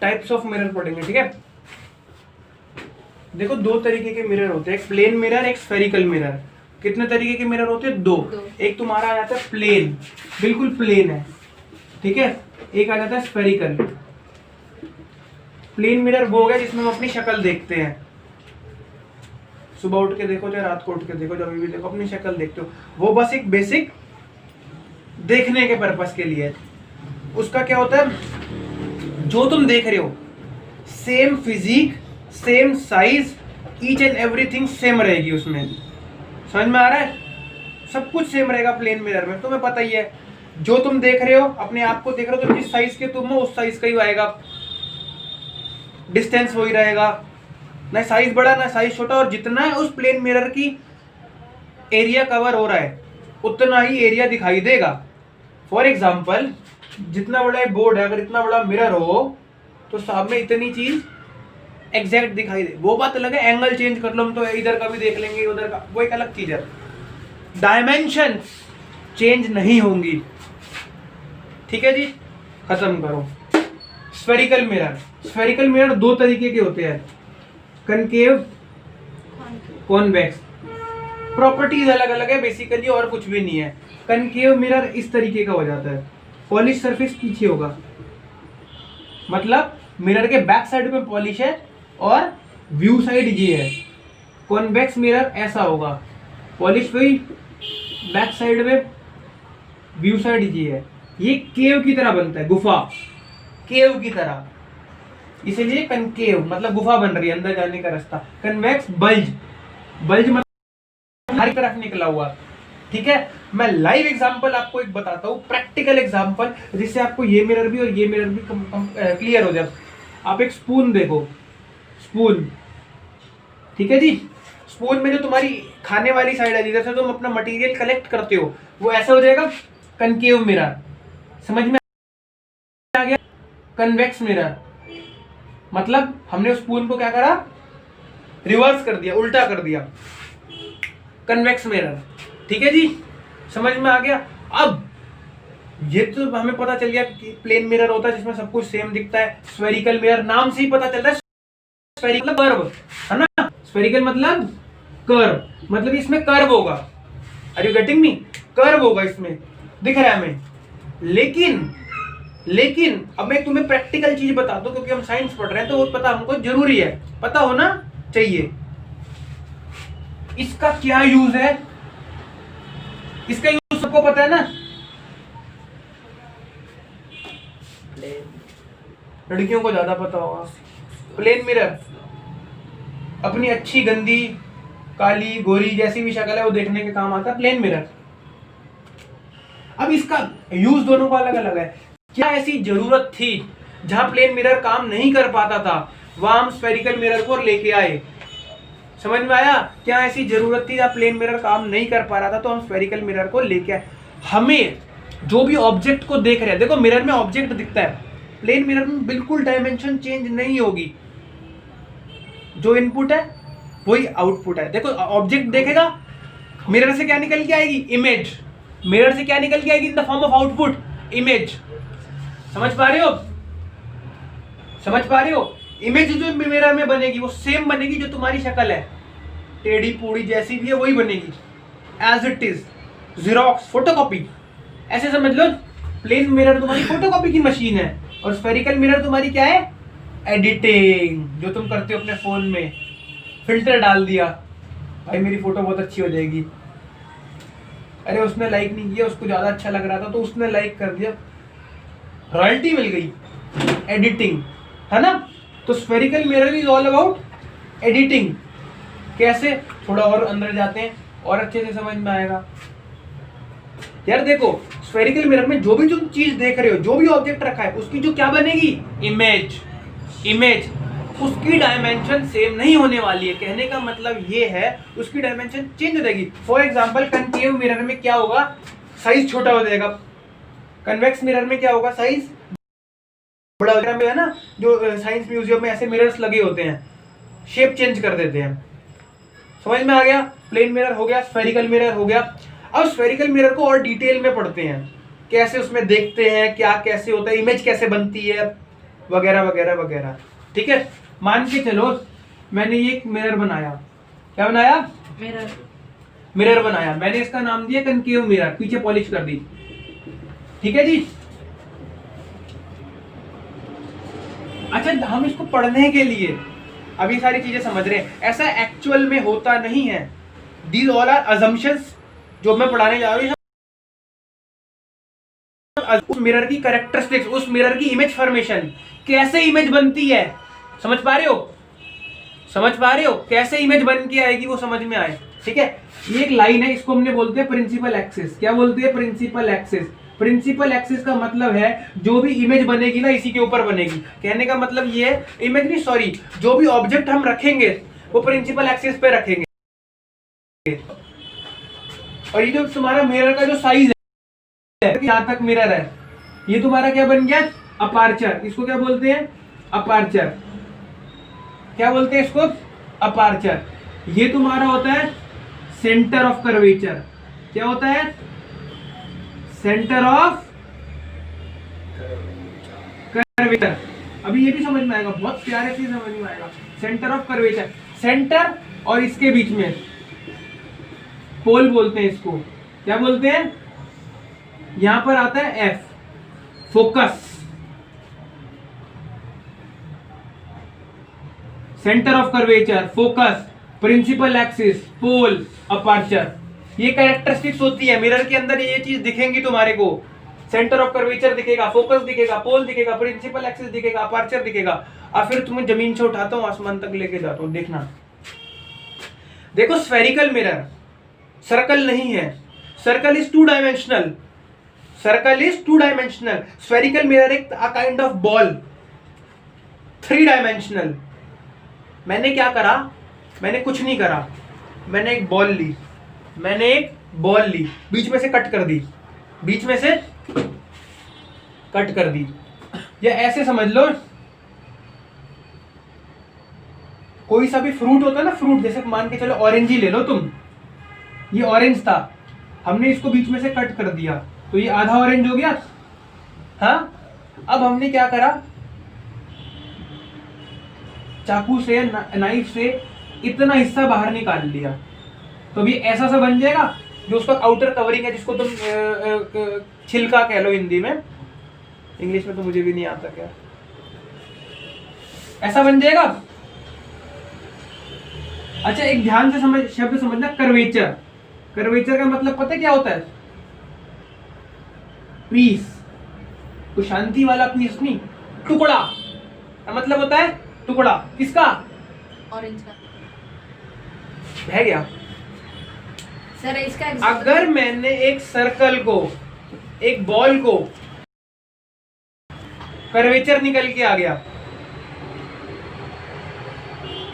Types of mirror पढ़ेंगे, ठीक है। देखो दो तरीके के मिरर होते हैं, एक प्लेन मिरर, एक स्फेरिकल मिरर। कितने तरीके के मिरर होते हैं? दो। एक तुम्हारा आ जाता है प्लेन, बिल्कुल प्लेन है, ठीक है। एक आ जाता है स्फेरिकल। प्लेन मिरर वो हो गया जिसमें हम अपनी शक्ल देखते हैं। सुबह उठ के देखो चाहे रात को उठ के देखो, जब भी देखो अपनी शक्ल देखते हो, वो बस एक बेसिक देखने के पर्पस के लिए है। उसका क्या होता है, जो तुम देख रहे हो same physique, same size, each and everything same रहेगी उसमें। समझ में आ रहा है? सब कुछ सेम रहेगा प्लेन मिरर में, तुम्हें पता ही है। जो तुम देख रहे हो, अपने आप को देख रहे हो, तो जिस साइज के तुम हो उस साइज का ही आएगा, डिस्टेंस वही रहेगा, ना साइज बड़ा ना साइज छोटा। और जितना है उस प्लेन मिरर की एरिया कवर हो रहा है उतना ही एरिया दिखाई देगा। फॉर एग्जाम्पल, जितना बड़ा बोर्ड है, अगर इतना बड़ा मिरर हो तो सामने इतनी चीज एग्जैक्ट दिखाई दे। वो बात अलग है, एंगल चेंज कर लो हम तो इधर का भी देख लेंगे उधर का, वो एक अलग चीज है। डायमेंशन चेंज नहीं होंगी, ठीक है जी। खत्म करो। स्फेरिकल मिरर, स्फेरिकल मिरर दो तरीके के होते हैं, कनकेव, कॉन्वेक्स। प्रॉपर्टीज अलग अलग है बेसिकली, और कुछ भी नहीं है। कनकेव मिरर इस तरीके का हो जाता है, पॉलिश सरफेस पीछे होगा, मतलब मिरर के बैक साइड में पॉलिश है और व्यू साइड ये है। कॉन्वेक्स मिरर ऐसा होगा, पॉलिश वही, बैक साइड में व्यू साइड ये है। ये केव की तरह बनता है, गुफा, केव की तरह, इसीलिए कनकेव मतलब गुफा बन रही है, अंदर जाने का रास्ता। कन्वेक्स बल्ज, बल्ज मतलब हर तरफ निकला हुआ, ठीक है। मैं लाइव एग्जांपल आपको एक बताता हूँ, प्रैक्टिकल एग्जांपल, जिससे आपको ये मिरर भी और ये मिरर भी क्लियर हो जाए। आप एक स्पून देखो, स्पून, ठीक है जी। स्पून में जो तुम्हारी खाने वाली साइड है, जिधर से तुम अपना मटेरियल कलेक्ट करते हो, वो ऐसा हो जाएगा कनकेव मिरर। समझ में आ गया? कन्वेक्स मिरर मतलब हमने उस स्पून को क्या करा, रिवर्स कर दिया, उल्टा कर दिया, कन्वेक्स मिरर, ठीक है जी। समझ में आ गया? अब ये तो हमें पता चल गया कि प्लेन मिरर होता है जिसमें सब कुछ सेम दिखता है। स्फेरिकल मिरर नाम से ही पता चल रहा है, स्फेरिकल मतलब कर्व है ना, स्फेरिकल मतलब कर्व, मतलब इसमें कर्व होगा। Are you getting me? Curve होगा इसमें, दिख रहा है हमें। लेकिन अब मैं तुम्हें प्रैक्टिकल चीज बता दूं, क्योंकि हम साइंस पढ़ रहे हैं तो वो पता हमको जरूरी है, पता होना चाहिए। इसका क्या यूज है, इसका यूज सबको पता है ना। लड़कियों को ज्यादा पता होगा। प्लेन मिरर अपनी अच्छी गंदी काली गोरी जैसी भी शक्ल है वो देखने के काम आता है, प्लेन मिरर। अब इसका यूज दोनों का अलग अलग है। क्या ऐसी जरूरत थी जहां प्लेन मिरर काम नहीं कर पाता था, वहां हम स्फेरिकल मिरर को लेके आए? समझ में आया? क्या ऐसी जरूरत थी जहां प्लेन मिरर काम नहीं कर पा रहा था तो हम स्फेरिकल मिरर को लेके आए। हमें जो भी ऑब्जेक्ट को देख रहे हैं, देखो मिरर में ऑब्जेक्ट दिखता है, प्लेन मिरर में बिल्कुल डायमेंशन चेंज नहीं होगी, जो इनपुट है वही आउटपुट है। देखो ऑब्जेक्ट देखेगा, मिरर से क्या निकल के आएगी, इमेज। मिरर से क्या निकल के आएगी, in the form of output, image. समझ पा रहे हो? समझ पा रहे हो? इमेज जो मिरर में बनेगी वो सेम बनेगी जो तुम्हारी शक्ल है, टेढ़ी पूड़ी जैसी भी है वही बनेगी, as it is, xerox, photocopy. ऐसे समझ लो, प्लेन मिरर तुम्हारी फोटोकॉपी की मशीन है और स्फेरिकल मिरर तुम्हारी क्या है, एडिटिंग, जो तुम करते हो अपने फोन में। फिल्टर डाल दिया, भाई मेरी फोटो बहुत अच्छी हो जाएगी, अरे उसने लाइक नहीं किया, उसको ज्यादा अच्छा लग रहा था तो उसने लाइक कर दिया, रॉयल्टी मिल गई, एडिटिंग, है ना। तो spherical mirror is all about editing. कैसे? थोड़ा और अंदर जाते हैं और अच्छे से समझ में आएगा। यार देखो, स्फेरिकल मिरर में जो भी तुम चीज देख रहे हो, जो भी ऑब्जेक्ट रखा है, उसकी जो क्या बनेगी, इमेज। इमेज, उसकी डायमेंशन सेम नहीं होने वाली है। कहने का मतलब ये है उसकी डायमेंशन चेंज हो जाएगी। फॉर एग्जांपल कनकेव मिरर में क्या होगा, साइज छोटा हो जाएगा। कन्वेक्स मिरर में क्या होगा, साइज बड़ा हो जाएगा, है ना। जो साइंस म्यूजियम में ऐसे मिरर्स लगे होते हैं, शेप चेंज कर देते हैं। समझ में आ गया? प्लेन मिरर हो गया, स्फेरिकल मिरर हो गया। अब स्फेरिकल मिरर को और डिटेल में पढ़ते हैं, कैसे उसमें देखते हैं, क्या कैसे होता है, इमेज कैसे बनती है, वगैरह वगैरह वगैरह। ठीक है, मान के चलो मैंने ये एक मिरर बनाया। क्या बनाया? मिरर बनाया। मैंने इसका नाम दिया कनकेव मिरर, पीछे पॉलिश कर दी। ठीक है जी। अच्छा, हम इसको पढ़ने के लिए अभी सारी चीजें समझ रहे हैं, ऐसा एक्चुअल में होता नहीं है। दीज ऑल आर अजम्पशंस जो मैं पढ़ाने जा रहा हूँ। उस मिरर की कैरेक्टरिस्टिक्स, उस मिरर की इमेज फॉर्मेशन, कैसे इमेज बनती है, समझ पा रहे हो? समझ पा रहे हो कैसे इमेज बन के आएगी, वो समझ में आए। ठीक है, ये एक लाइन है, इसको हमने बोलते हैं प्रिंसिपल एक्सिस। क्या बोलते हैं? Principal axis. प्रिंसिपल एक्सिस का मतलब है जो भी इमेज बनेगी ना इसी के ऊपर बनेगी। कहने का मतलब ये है, इमेज नहीं सॉरी, जो भी ऑब्जेक्ट हम रखेंगे वो प्रिंसिपल एक्सिस पे रखेंगे। और ये जो तुम्हारा मिरर का जो साइज है, यहां तक मिरर है, ये तुम्हारा क्या बन गया? अपार्चर। इसको क्या बोलते हैं? अपार्चर। क्या बोलते हैं इसको? अपार्चर। ये तुम्हारा होता है सेंटर ऑफ कर्वेचर। क्या होता है? Centre of curvature. अभी ये भी समझ में आएगा, बहुत प्यारे से समझ में आएगा। सेंटर ऑफ कर्वेचर, सेंटर और इसके बीच में पोल बोलते हैं इसको। क्या बोलते हैं? यहां पर आता है F, focus. Centre of curvature, focus, principal axis, pole, aperture. ये कैरेक्टरिस्टिक्स होती है मिरर के अंदर। ये चीज दिखेंगी तुम्हारे को। सेंटर ऑफ कर्वेचर दिखेगा, फोकस दिखेगा, पोल दिखेगा, प्रिंसिपल एक्सिस दिखेगा, अपर्चर दिखेगा। और फिर तुम्हें जमीन से उठाता हूं, आसमान तक लेके जाता हूं, देखना। देखो, स्फेरिकल मिरर सर्कल नहीं है। Circle is two dimensional. Circle is two dimensional. Spherical mirror एक kind of ball, three dimensional. मैंने क्या करा? मैंने कुछ नहीं करा। मैंने एक बॉल ली, बीच में से कट कर दी, बीच में से कट कर दी। या ऐसे समझ लो, कोई सा भी फ्रूट होता है ना, फ्रूट जैसे मान के चलो ऑरेंज ही ले लो तुम। ये ऑरेंज था, हमने इसको बीच में से कट कर दिया तो ये आधा ऑरेंज हो गया। हाँ, अब हमने क्या करा? चाकू से, नाइफ से इतना हिस्सा बाहर निकाल लिया, तो भी ऐसा सा बन जाएगा जो उसका आउटर कवरिंग है, जिसको तुम छिलका कह लो हिंदी में, इंग्लिश में तो मुझे भी नहीं आता क्या, ऐसा बन जाएगा। अच्छा, एक ध्यान से समझ, शब्द समझना, कर्वेचर। कर्वेचर का मतलब पता है क्या होता है? पीस। तो शांति वाला पीस नहीं, टुकड़ा का मतलब होता है टुकड़ा। किसका? ऑरेंज का। है क्या सर इसका? अगर मैंने एक सर्कल को, एक बॉल को, कर्वेचर निकल के आ गया,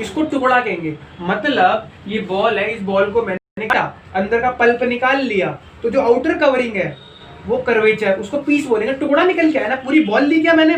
इसको टुकड़ा कहेंगे। मतलब ये बॉल है, इस बॉल को मैंने अंदर का पल्प निकाल लिया, तो जो आउटर कवरिंग है वो कर्वेचर, उसको पीस बोलेंगे। टुकड़ा निकल के आया ना, पूरी बॉल ली क्या मैंने?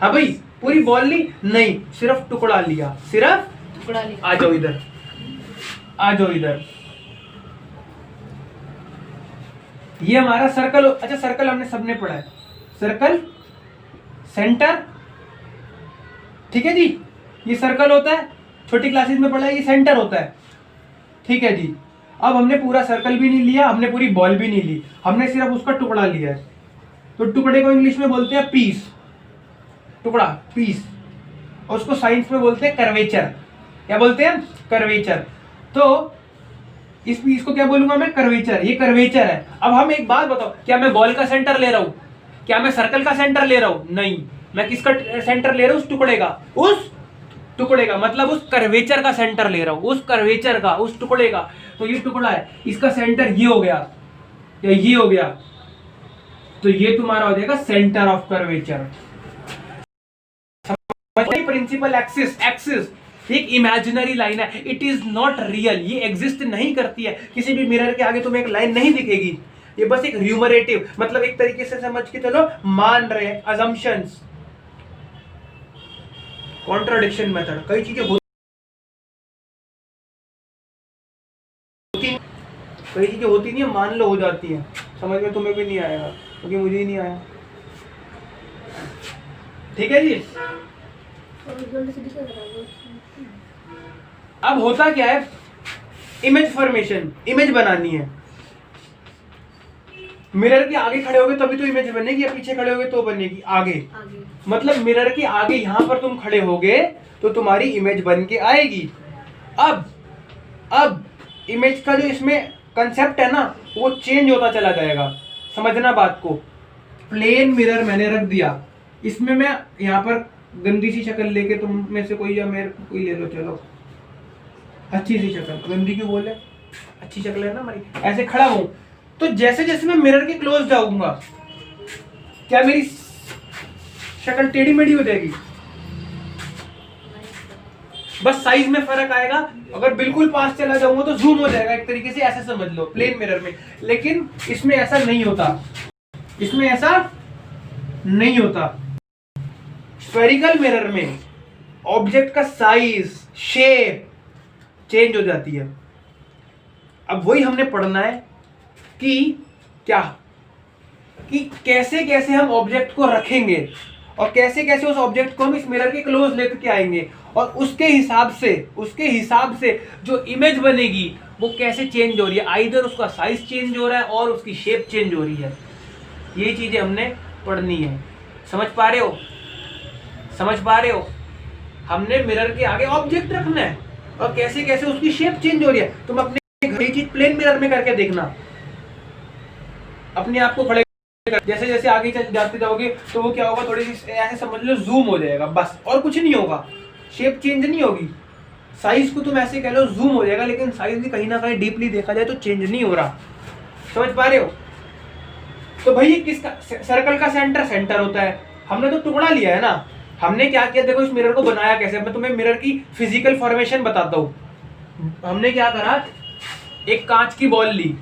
हाँ भाई, पूरी बॉल ली नहीं, सिर्फ टुकड़ा लिया, सिर्फ टुकड़ा लिया। आ जाओ इधर, आ जाओ इधर। ये हमारा सर्कल। अच्छा, सर्कल हमने सबने पढ़ा है, सर्कल, सेंटर। ठीक है जी, ये सर्कल होता है, छोटी क्लासेस में पढ़ा है, ये सेंटर होता है। ठीक है जी। अब हमने पूरा सर्कल भी नहीं लिया, हमने पूरी बॉल भी नहीं ली, हमने सिर्फ उसका टुकड़ा लिया है। तो टुकड़े को इंग्लिश में बोलते हैं पीस, टुकड़ा, पीस। और उसको साइंस में बोलते हैं कर्वेचर। क्या बोलते हैं? कर्वेचर। तो इस पीस को क्या बोलूंगा मैं? कर्वेचर। ये कर्वेचर है। अब हम एक बात बताओ, क्या मैं बॉल का सेंटर ले रहा हूं? क्या मैं सर्कल का सेंटर ले रहा हूं? नहीं, मैं किसका सेंटर ले रहा हूं? उस टुकड़े का, उस टुकड़े का, मतलब उस कर्वेचर का सेंटर ले रहा हूं, उस कर्वेचर का, उस टुकड़े का। तो ये टुकड़ा है, इसका सेंटर ये हो गया या ये हो गया, तो ये तुम्हारा हो जाएगा centre of curvature. Principal axis, axis एक इमेजिनरी लाइन है, इट इज नॉट रियल, ये एग्जिस्ट नहीं करती है। किसी भी मिरर के आगे तुम्हें एक लाइन नहीं दिखेगी, ये बस एक ह्यूमरेटिव, मतलब एक तरीके से समझ के चलो, मान रहे हैं, अजम्पशंस, कॉन्ट्राडिक्शन मेथड। कई चीजें होती, कई चीजें होती नहीं है, मान लो हो जाती है, समझ में तुम्हें भी नहीं आएगा। क्योंकि मुझे ही नहीं आया। ठीक है जी। अब होता क्या है, इमेज फॉर्मेशन, इमेज बनानी है। मिरर के आगे खड़े होगे तभी तो इमेज बनेगी, या पीछे खड़े होगे तो बनेगी? आगे। मतलब मिरर के आगे यहां पर तुम खड़े होगे तो तुम्हारी इमेज बन के आएगी। अब इमेज का जो इसमें कंसेप्ट है ना वो चेंज होता चला जाएगा। समझना बात को। प्लेन मिरर मैंने रख दिया, इसमें मैं यहाँ पर गंदी सी शक्ल लेके, तुम में से कोई या मेरे कोई ले लो, चलो अच्छी सी शक्ल, गंदी क्यों बोले, अच्छी शक्ल है ना हमारी, ऐसे खड़ा हूं तो जैसे जैसे मैं मिरर के क्लोज जाऊंगा क्या मेरी शक्ल टेढ़ी मेढ़ी हो जाएगी? बस साइज में फर्क आएगा। अगर बिल्कुल पास चला जाऊंगा तो जूम हो जाएगा, एक तरीके से ऐसे समझ लो प्लेन मिरर में। लेकिन इसमें ऐसा नहीं होता, इसमें ऐसा नहीं होता। स्फेरिकल मिरर में ऑब्जेक्ट का साइज, शेप चेंज हो जाती है। अब वही हमने पढ़ना है कि क्या, कि कैसे कैसे हम ऑब्जेक्ट को रखेंगे और कैसे कैसे उस ऑब्जेक्ट को हम इस मिरर के क्लोज लेकर के आएंगे, और उसके हिसाब से जो इमेज बनेगी वो कैसे चेंज हो रही है। आइदर उसका साइज चेंज हो रहा है और उसकी शेप चेंज हो रही है। ये चीजें हमने पढ़नी है। समझ पा रहे हो? समझ पा रहे हो? हमने मिरर के आगे ऑब्जेक्ट रखना है और कैसे कैसे उसकी शेप चेंज हो रही है। तुम अपने घर की चीज प्लेन मिरर में करके देखना, अपने आप को खड़े जैसे जैसे आगे जाते जाओगे तो वो क्या होगा, थोड़ी सी ऐसे समझ लो जूम हो जाएगा, बस और कुछ नहीं होगा। शेप चेंज नहीं होगी, साइज को तुम ऐसे कह लो जूम हो जाएगा, लेकिन साइज भी कहीं ना कहीं डीपली देखा जाए तो चेंज नहीं हो रहा। समझ पा रहे हो? तो भाई ये किसका, सर्कल का सेंटर होता है। हमने तो टुकड़ा लिया है ना, हमने क्या किया देखो, इस मिरर को बनाया कैसे। मैं तुम्हें मिरर की फिजिकल फॉर्मेशन बताता हूँ। हमने क्या करा, एक कांच की बॉल ली,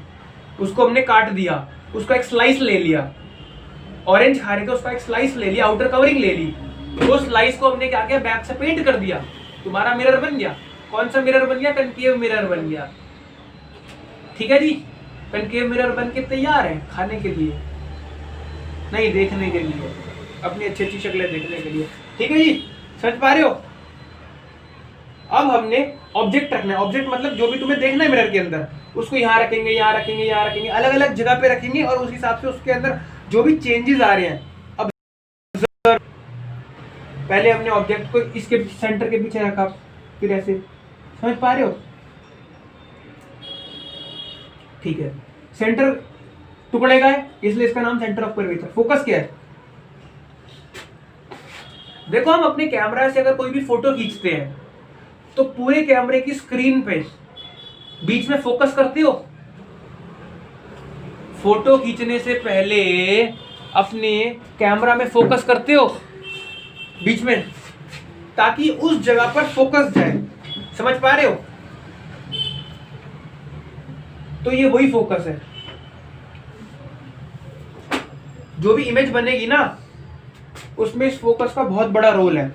उसको हमने काट दिया, उसका एक स्लाइस ले लिया, ऑरेंज खा रहे थे उसका एक स्लाइस ले लिया, आउटर कवरिंग ले ली, वो स्लाइस को हमने क्या किया, बैक से पेंट कर दिया, तुम्हारा मिरर बन गया। कौन सा मिरर बन गया? कनकेव मिरर बन गया। ठीक है जी, कनकेव मिरर बन के तैयार है खाने के लिए, नहीं देखने के लिए, अपनी अच्छी अच्छी शक्लें देखने के लिए। ठीक है जी, समझ पा रहे हो? अब हमने ऑब्जेक्ट रखना है। ऑब्जेक्ट मतलब जो भी तुम्हें देखना है मिरर के अंदर, उसको यहाँ रखेंगे, यहाँ रखेंगे, यहाँ रखेंगे, अलग अलग जगह पे रखेंगे, और उस हिसाब से उसके अंदर जो भी चेंजेस आ रहे हैं। अब पहले हमने ऑब्जेक्ट को इसके सेंटर के पीछे रखा, फिर ऐसे। समझ पा रहे हो? ठीक है, सेंटर टुकड़े का है इसलिए इसका नाम सेंटर ऑफ कर्वेचर। फोकस क्या है? देखो, हम अपने कैमरा से अगर कोई भी फोटो खींचते हैं तो पूरे कैमरे की स्क्रीन पे बीच में फोकस करते हो। फोटो खींचने से पहले अपने कैमरा में फोकस करते हो बीच में, ताकि उस जगह पर फोकस जाए। समझ पा रहे हो? तो ये वही फोकस है। जो भी इमेज बनेगी ना उसमें इस फोकस का बहुत बड़ा रोल है।